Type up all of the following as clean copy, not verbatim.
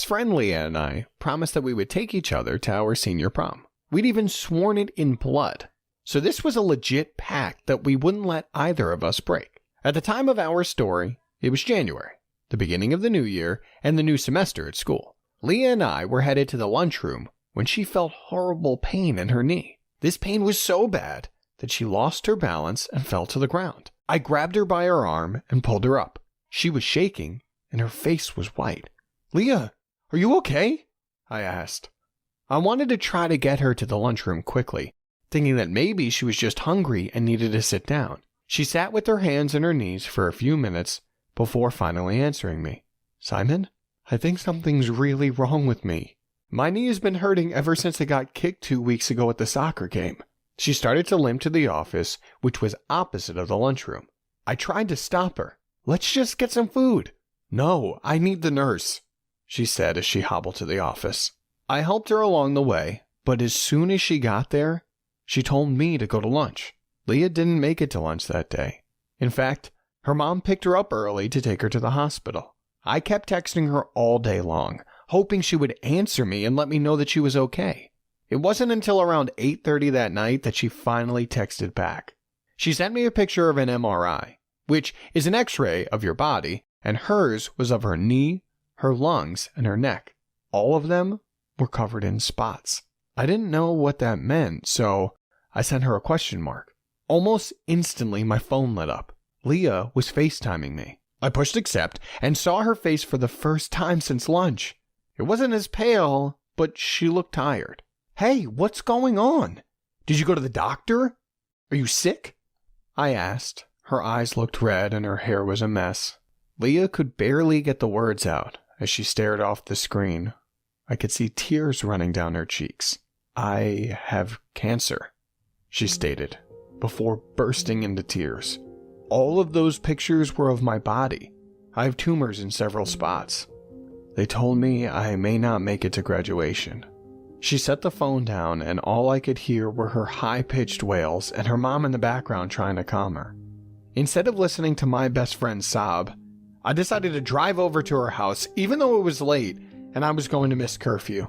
friend Leah and I promised that we would take each other to our senior prom. We'd even sworn it in blood. So this was a legit pact that we wouldn't let either of us break. At the time of our story, it was January, the beginning of the new year and the new semester at school. Leah and I were headed to the lunchroom when she felt horrible pain in her knee. This pain was so bad that she lost her balance and fell to the ground. I grabbed her by her arm and pulled her up. She was shaking and her face was white. "Leah, are you okay?" I asked. I wanted to try to get her to the lunchroom quickly, thinking that maybe she was just hungry and needed to sit down. She sat with her hands on her knees for a few minutes before finally answering me. "Simon, I think something's really wrong with me. My knee has been hurting ever since I got kicked 2 weeks ago at the soccer game." She started to limp to the office, which was opposite of the lunchroom. I tried to stop her. "Let's just get some food." "No, I need the nurse," she said as she hobbled to the office. I helped her along the way, but as soon as she got there, she told me to go to lunch. Leah didn't make it to lunch that day. In fact, her mom picked her up early to take her to the hospital. I kept texting her all day long, hoping she would answer me and let me know that she was okay. It wasn't until around 8:30 that night that she finally texted back. She sent me a picture of an MRI, which is an X-ray of your body, and hers was of her knee, her lungs, and her neck. All of them were covered in spots. I didn't know what that meant, so I sent her a question mark. Almost instantly, my phone lit up. Leah was FaceTiming me. I pushed accept and saw her face for the first time since lunch. It wasn't as pale, but she looked tired. "Hey, what's going on? Did you go to the doctor? Are you sick?" I asked. Her eyes looked red and her hair was a mess. Leah could barely get the words out as she stared off the screen. I could see tears running down her cheeks. "I have cancer," she stated, before bursting into tears. "All of those pictures were of my body. I have tumors in several spots. They told me I may not make it to graduation." She set the phone down and all I could hear were her high-pitched wails and her mom in the background trying to calm her. Instead of listening to my best friend sob, I decided to drive over to her house even though it was late and I was going to miss curfew.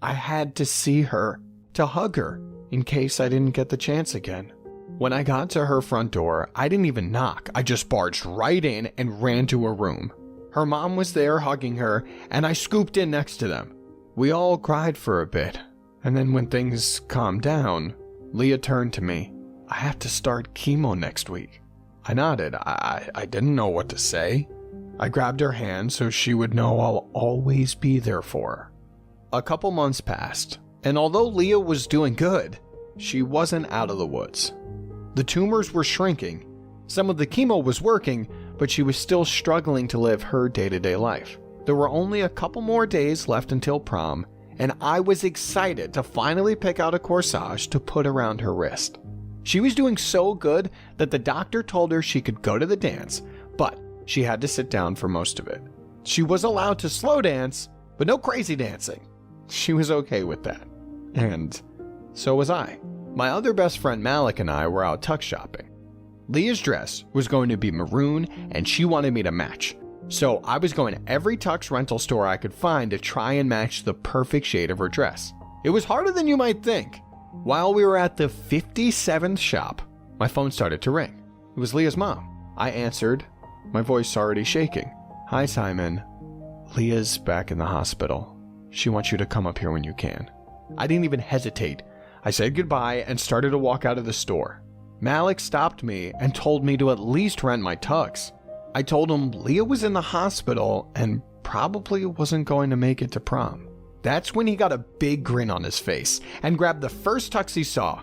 I had to see her, to hug her, in case I didn't get the chance again. When I got to her front door, I didn't even knock. I just barged right in and ran to her room. Her mom was there hugging her, and I scooped in next to them. We all cried for a bit, and then when things calmed down, Leah turned to me. "I have to start chemo next week." I nodded. I didn't know what to say. I grabbed her hand so she would know I'll always be there for her. A couple months passed, and although Leah was doing good, she wasn't out of the woods. The tumors were shrinking. Some of the chemo was working, but she was still struggling to live her day-to-day life. There were only a couple more days left until prom, and I was excited to finally pick out a corsage to put around her wrist. She was doing so good that the doctor told her she could go to the dance, but she had to sit down for most of it. She was allowed to slow dance, but no crazy dancing. She was okay with that. And so was I. My other best friend Malik and I were out tux shopping. Leah's dress was going to be maroon and she wanted me to match. So I was going to every tux rental store I could find to try and match the perfect shade of her dress. It was harder than you might think. While we were at the 57th shop, my phone started to ring. It was Leah's mom. I answered, my voice already shaking. "Hi, Simon. Leah's back in the hospital. She wants you to come up here when you can." I didn't even hesitate. I said goodbye and started to walk out of the store. Malik stopped me and told me to at least rent my tux. I told him Leah was in the hospital and probably wasn't going to make it to prom. That's when he got a big grin on his face and grabbed the first tux he saw.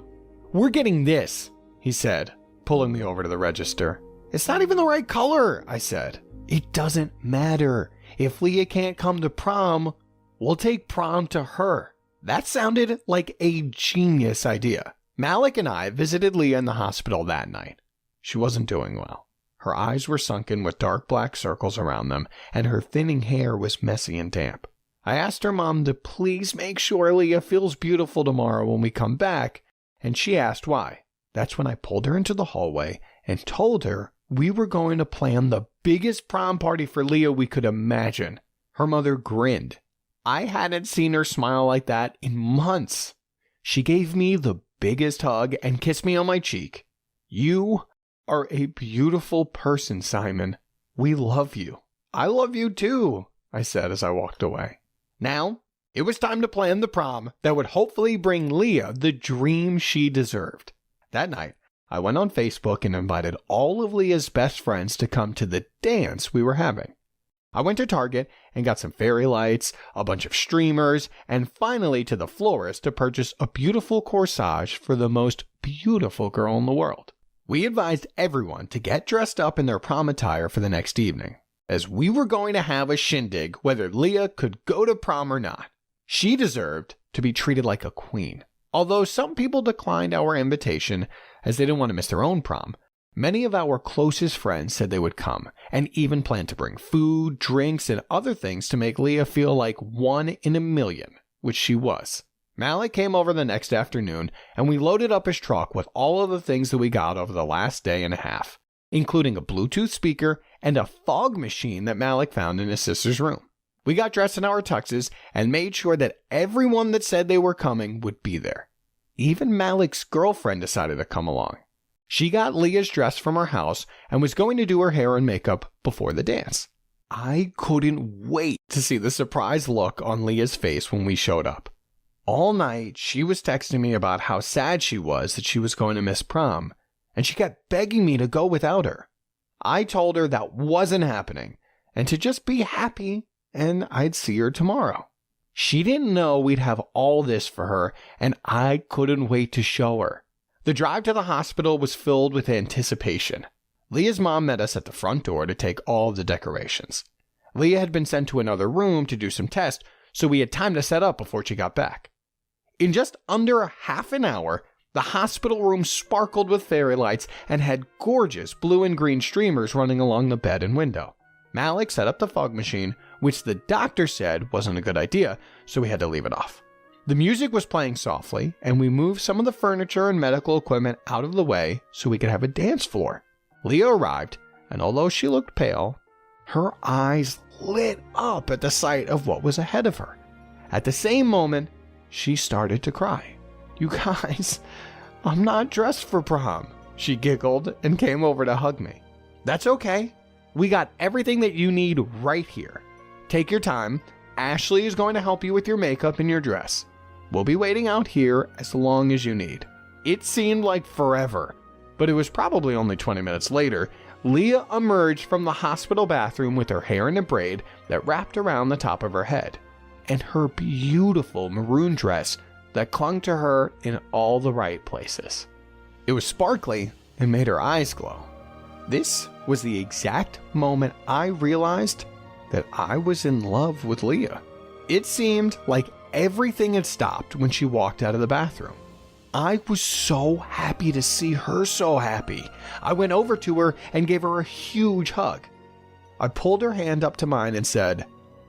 "We're getting this," he said, pulling me over to the register. "It's not even the right color," I said. "It doesn't matter. If Leah can't come to prom, we'll take prom to her." That sounded like a genius idea. Malik and I visited Leah in the hospital that night. She wasn't doing well. Her eyes were sunken with dark black circles around them, and her thinning hair was messy and damp. I asked her mom to please make sure Leah feels beautiful tomorrow when we come back, and she asked why. That's when I pulled her into the hallway and told her we were going to plan the biggest prom party for Leah we could imagine. Her mother grinned. I hadn't seen her smile like that in months. She gave me the biggest hug and kissed me on my cheek. You are a beautiful person, Simon. We love you. I love you too, I said as I walked away. Now, it was time to plan the prom that would hopefully bring Leah the dream she deserved. That night, I went on Facebook and invited all of Leah's best friends to come to the dance we were having. I went to Target and got some fairy lights, a bunch of streamers, and finally to the florist to purchase a beautiful corsage for the most beautiful girl in the world. We advised everyone to get dressed up in their prom attire for the next evening, as we were going to have a shindig whether Leah could go to prom or not. She deserved to be treated like a queen. Although some people declined our invitation as they didn't want to miss their own prom, many of our closest friends said they would come and even planned to bring food, drinks, and other things to make Leah feel like one in a million, which she was. Malik came over the next afternoon and we loaded up his truck with all of the things that we got over the last day and a half, including a Bluetooth speaker and a fog machine that Malik found in his sister's room. We got dressed in our tuxes and made sure that everyone that said they were coming would be there. Even Malik's girlfriend decided to come along. She got Leah's dress from her house and was going to do her hair and makeup before the dance. I couldn't wait to see the surprised look on Leah's face when we showed up. All night, she was texting me about how sad she was that she was going to miss prom, and she kept begging me to go without her. I told her that wasn't happening, and to just be happy, and I'd see her tomorrow. She didn't know we'd have all this for her, and I couldn't wait to show her. The drive to the hospital was filled with anticipation. Leah's mom met us at the front door to take all of the decorations. Leah had been sent to another room to do some tests, so we had time to set up before she got back. In just under half an hour, the hospital room sparkled with fairy lights and had gorgeous blue and green streamers running along the bed and window. Malik set up the fog machine, which the doctor said wasn't a good idea, so we had to leave it off. The music was playing softly, and we moved some of the furniture and medical equipment out of the way so we could have a dance floor. Leah arrived, and although she looked pale, her eyes lit up at the sight of what was ahead of her. At the same moment, she started to cry. "You guys, I'm not dressed for prom," she giggled and came over to hug me. "That's okay. We got everything that you need right here. Take your time. Ashley is going to help you with your makeup and your dress. We'll be waiting out here as long as you need." It seemed like forever, but it was probably only 20 minutes later. Leah emerged from the hospital bathroom with her hair in a braid that wrapped around the top of her head, and her beautiful maroon dress that clung to her in all the right places. It was sparkly and made her eyes glow. This was the exact moment I realized that I was in love with Leah. It seemed like everything had stopped when she walked out of the bathroom. I was so happy to see her so happy. I went over to her and gave her a huge hug. I pulled her hand up to mine and said,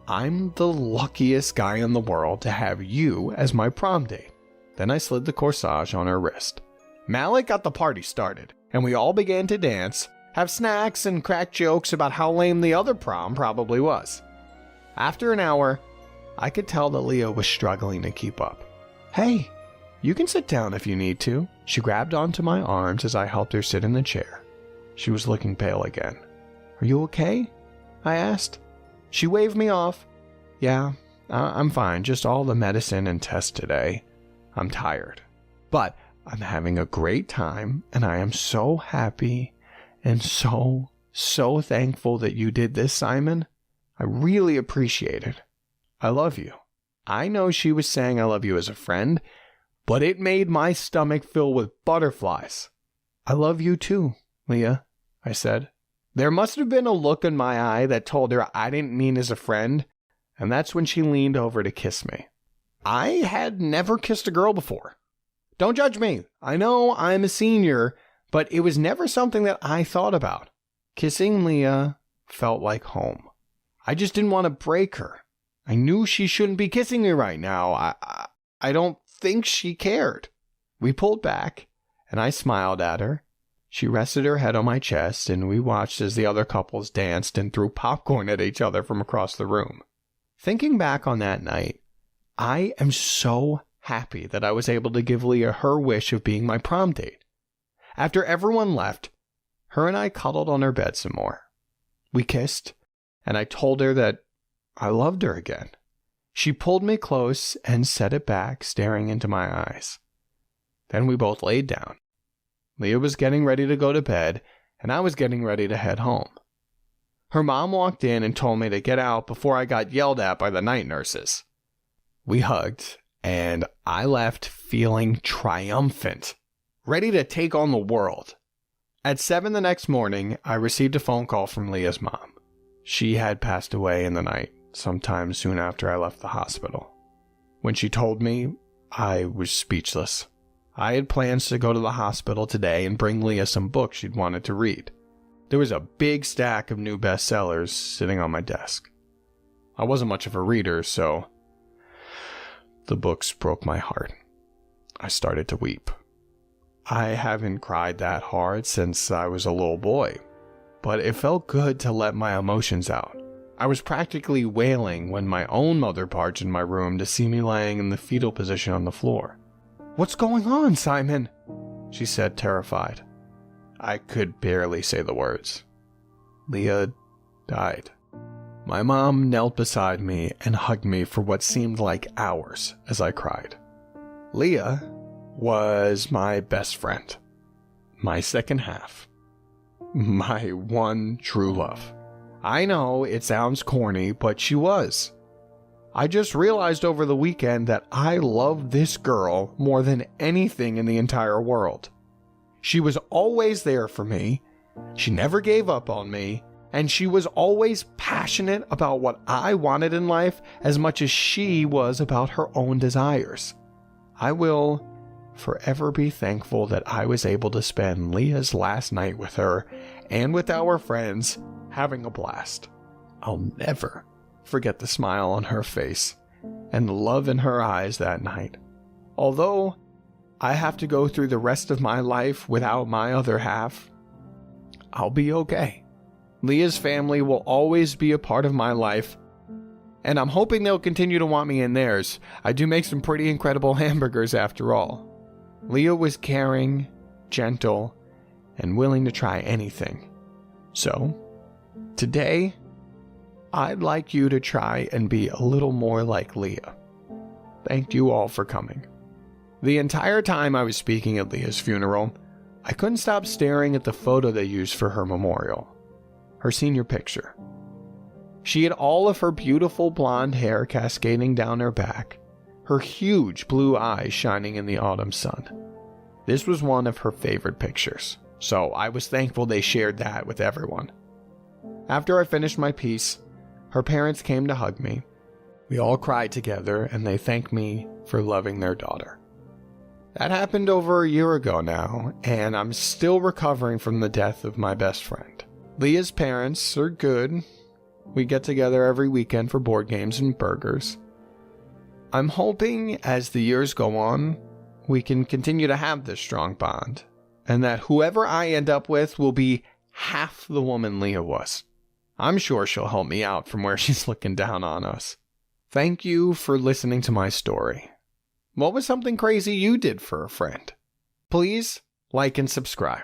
"I'm the luckiest guy in the world to have you as my prom date." Then I slid the corsage on her wrist. Malik got the party started, and we all began to dance, have snacks, and crack jokes about how lame the other prom probably was. After an hour, I could tell that Leah was struggling to keep up. "Hey, you can sit down if you need to." She grabbed onto my arms as I helped her sit in the chair. She was looking pale again. "Are you okay?" I asked. She waved me off. "Yeah, I'm fine, just all the medicine and tests today. I'm tired. But I'm having a great time, and I am so happy and so thankful that you did this, Simon. I really appreciate it. I love you." I know she was saying I love you as a friend, but it made my stomach fill with butterflies. "I love you too, Leah," I said. There must have been a look in my eye that told her I didn't mean as a friend, and that's when she leaned over to kiss me. I had never kissed a girl before. Don't judge me. I know I'm a senior, but it was never something that I thought about. Kissing Leah felt like home. I just didn't want to break her. I knew she shouldn't be kissing me right now. I don't think she cared. We pulled back, and I smiled at her. She rested her head on my chest, and we watched as the other couples danced and threw popcorn at each other from across the room. Thinking back on that night, I am so happy that I was able to give Leah her wish of being my prom date. After everyone left, her and I cuddled on her bed some more. We kissed, and I told her that I loved her again. She pulled me close and set it back, staring into my eyes. Then we both laid down. Leah was getting ready to go to bed, and I was getting ready to head home. Her mom walked in and told me to get out before I got yelled at by the night nurses. We hugged, and I left feeling triumphant, ready to take on the world. At 7 the next morning, I received a phone call from Leah's mom. She had passed away in the night, sometime soon after I left the hospital. When she told me, I was speechless. I had plans to go to the hospital today and bring Leah some books she'd wanted to read. There was a big stack of new bestsellers sitting on my desk. I wasn't much of a reader, so the books broke my heart. I started to weep. I haven't cried that hard since I was a little boy, but it felt good to let my emotions out. I was practically wailing when my own mother barged in my room to see me laying in the fetal position on the floor. "What's going on, Simon?" she said, terrified. I could barely say the words. Leah died. My mom knelt beside me and hugged me for what seemed like hours as I cried. Leah was my best friend, my second half, my one true love. I know it sounds corny, but she was. I just realized over the weekend that I loved this girl more than anything in the entire world. She was always there for me, she never gave up on me, and she was always passionate about what I wanted in life as much as she was about her own desires. I will forever be thankful that I was able to spend Leah's last night with her and with our friends having a blast. I'll never forget the smile on her face and the love in her eyes that night. Although I have to go through the rest of my life without my other half, I'll be okay. Leah's family will always be a part of my life, and I'm hoping they'll continue to want me in theirs. I do make some pretty incredible hamburgers after all. Leah was caring, gentle, and willing to try anything. So, today, I'd like you to try and be a little more like Leah. Thank you all for coming. The entire time I was speaking at Leah's funeral, I couldn't stop staring at the photo they used for her memorial. Her senior picture. She had all of her beautiful blonde hair cascading down her back, her huge blue eyes shining in the autumn sun. This was one of her favorite pictures, so I was thankful they shared that with everyone. After I finished my piece, her parents came to hug me. We all cried together, and they thanked me for loving their daughter. That happened over a year ago now, and I'm still recovering from the death of my best friend. Leah's parents are good. We get together every weekend for board games and burgers. I'm hoping as the years go on, we can continue to have this strong bond, and that whoever I end up with will be half the woman Leah was. I'm sure she'll help me out from where she's looking down on us. Thank you for listening to my story. What was something crazy you did for a friend? Please like and subscribe.